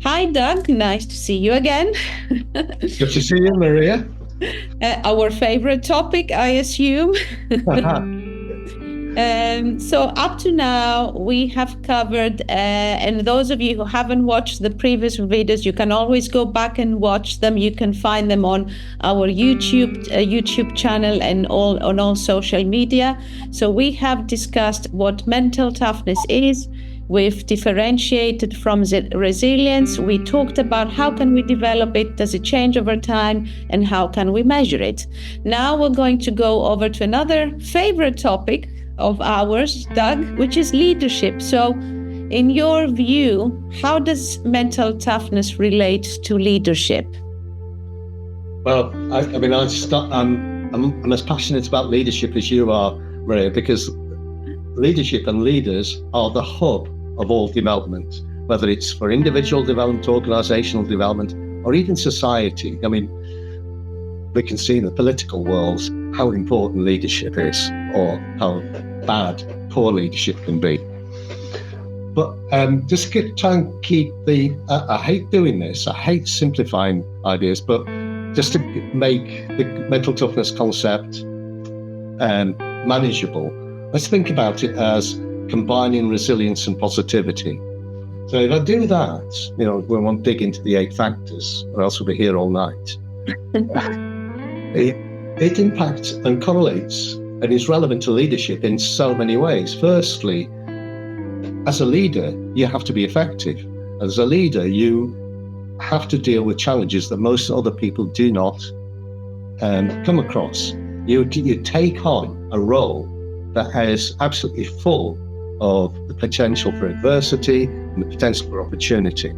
Hi, Doug. Nice to see you again. Good to see you, Maria. Our favorite topic, I assume. So up to now, we have covered, and those of you who haven't watched the previous videos, you can always go back and watch them. You can find them on our YouTube channel and on all social media. So we have discussed what mental toughness is. We've differentiated from resilience. We talked about how can we develop it, does it change over time, and how can we measure it. Now we're going to go over to another favorite topic of ours, Doug, which is leadership. So in your view, how does mental toughness relate to leadership? Well, I'm as passionate about leadership as you are, Maria, because leadership and leaders are the hub of all development, whether it's for individual development, organizational development, or even society. I mean, we can see in the political world how important leadership is, or how bad poor leadership can be. But just try and keep I hate doing this, I hate simplifying ideas, but just to make the mental toughness concept manageable, let's think about it as combining resilience and positivity. So if I do that, we won't dig into the 8 factors, or else we'll be here all night. It impacts and correlates and is relevant to leadership in so many ways. Firstly, as a leader, you have to be effective. As a leader, you have to deal with challenges that most other people do not come across. You take on a role that is absolutely full of the potential for adversity and the potential for opportunity.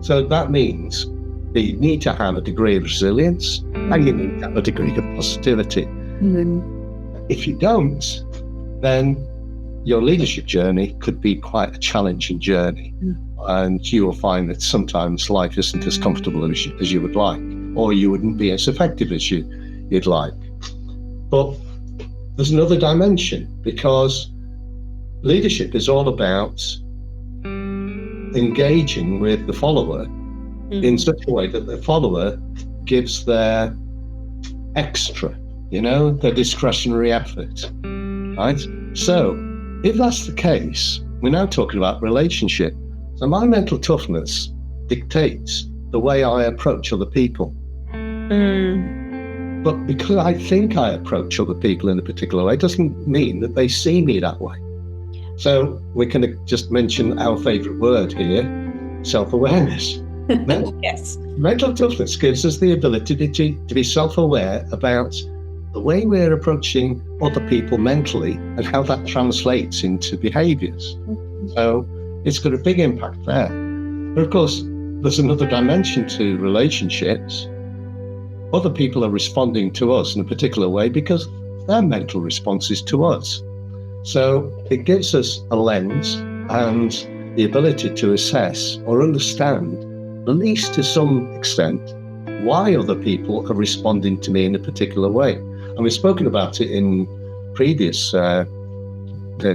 So that means that you need to have a degree of resilience and you need to have a degree of positivity. Mm-hmm. If you don't, then your leadership journey could be quite a challenging journey. And you will find that sometimes life isn't as comfortable as you would like, or you wouldn't be as effective as you'd like. But there's another dimension, because leadership is all about engaging with the follower in such a way that the follower gives their extra, their discretionary effort, right? So if that's the case, we're now talking about relationship. So my mental toughness dictates the way I approach other people. But because I think I approach other people in a particular way, doesn't mean that they see me that way. So we can just mention our favorite word here, self-awareness. Yes. Mental toughness gives us the ability to be self-aware about the way we're approaching other people mentally and how that translates into behaviours. So it's got a big impact there. But of course, there's another dimension to relationships. Other people are responding to us in a particular way because their mental response is to us. So it gives us a lens and the ability to assess or understand, at least to some extent, why other people are responding to me in a particular way. And we've spoken about it in previous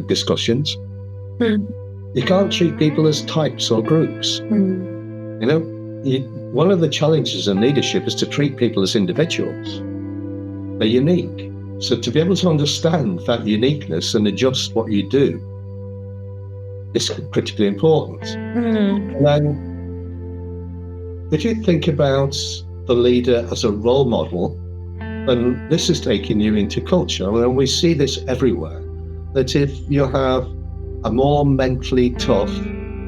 discussions. You can't treat people as types or groups. One of the challenges in leadership is to treat people as individuals. They're unique. So to be able to understand that uniqueness and adjust what you do is critically important. And then if you think about the leader as a role model, then this is taking you into culture. And we see this everywhere, that if you have a more mentally tough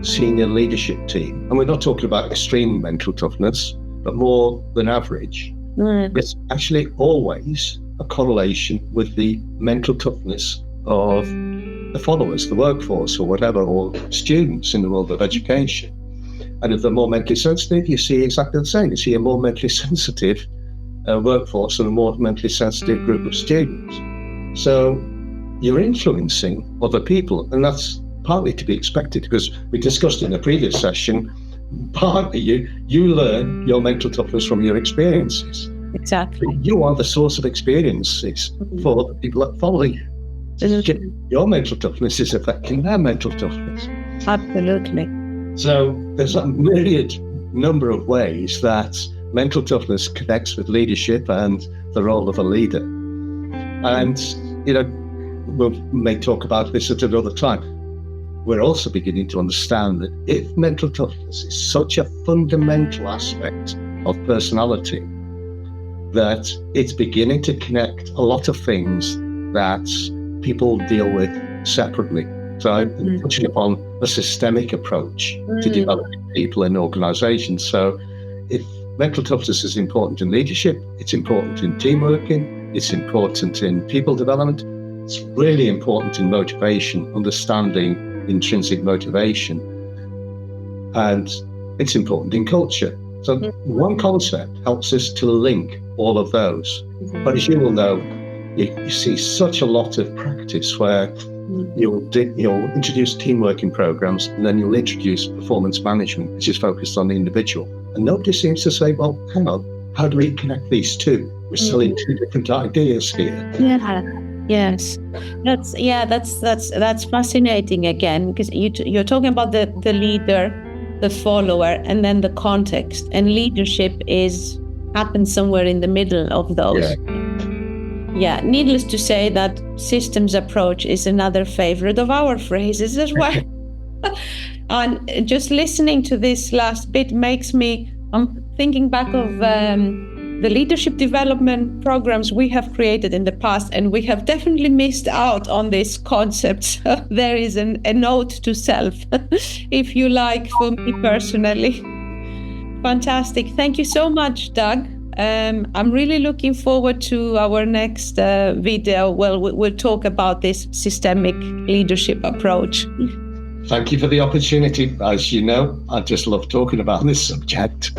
senior leadership team, and we're not talking about extreme mental toughness, but more than average, it's actually always a correlation with the mental toughness of the followers, the workforce or whatever, or students in the world of education. And if they're more mentally sensitive, you see exactly the same. You see a more mentally sensitive workforce and a more mentally sensitive group of students. So you're influencing other people, and that's partly to be expected, because we discussed in the previous session, partly you learn your mental toughness from your experiences. Exactly. You are the source of experiences for the people that follow you. Your mental toughness is affecting their mental toughness. Absolutely. So there's a myriad number of ways that mental toughness connects with leadership and the role of a leader. And, we may talk about this at another time. We're also beginning to understand that if mental toughness is such a fundamental aspect of personality, that it's beginning to connect a lot of things that people deal with separately. So I'm touching upon a systemic approach to developing people in organizations. So if mental toughness is important in leadership, it's important in team working, it's important in people development, it's really important in motivation, understanding intrinsic motivation, and it's important in culture. So one concept helps us to link all of those. But as you will know, you see such a lot of practice where you'll introduce team working programs, and then you'll introduce performance management, which is focused on the individual. And nobody seems to say, well, hang on, how do we connect these two? We're selling two different ideas here. Yeah. Yes, that's fascinating again, because you're talking about the leader, the follower, and then the context, and leadership happens somewhere in the middle of those. Yeah. Needless to say that systems approach is another favorite of our phrases as well. And just listening to this last bit I'm thinking back of the leadership development programs we have created in the past, and we have definitely missed out on this concept. There is a note to self, if you like, for me personally. Fantastic. Thank you so much, Doug. I'm really looking forward to our next video. Well, we'll talk about this systemic leadership approach. Thank you for the opportunity. As you know, I just love talking about this subject.